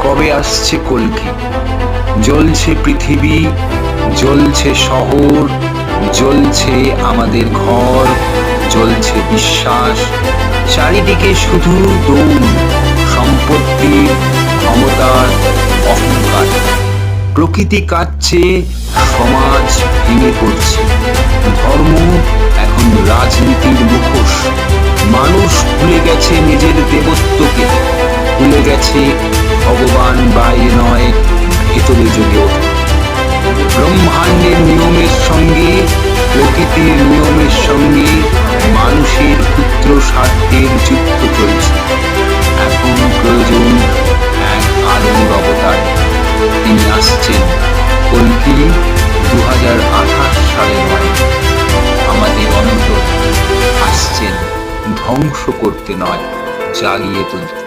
কবে আসছে কল্কি। জ্বলছে পৃথিবী, জ্বলছে শহর, জ্বলছে আমাদের ঘর, জ্বলছে বিশ্বাস। চারিদিকে শুধু দৌড়, সম্পত্তির, ক্ষমতার, অহংকার। প্রকৃতি কাঁদছে, সমাজ ভেঙে পড়ছে। ধর্ম এখন রাজনীতির মুখোশ। মানুষ ভুলে গেছে নিজের দেবত্বকে, ভুলে গেছে ভগবান বাইরে নয়, ভেতরে জেগে ওঠে। ব্রহ্মাণ্ডের নিয়মের সঙ্গে, প্রকৃতির নিয়মের সঙ্গে মানুষের ক্ষুদ্র স্বার্থের যুদ্ধ চলছে। এখন প্রয়োজন এক আলোর অবতার। তিনি আসছেন, কল্কি 2028 সালে নয়, আমাদের অন্তর। আসছেন ধ্বংস করতে নয়, জাগিয়ে তুলতে।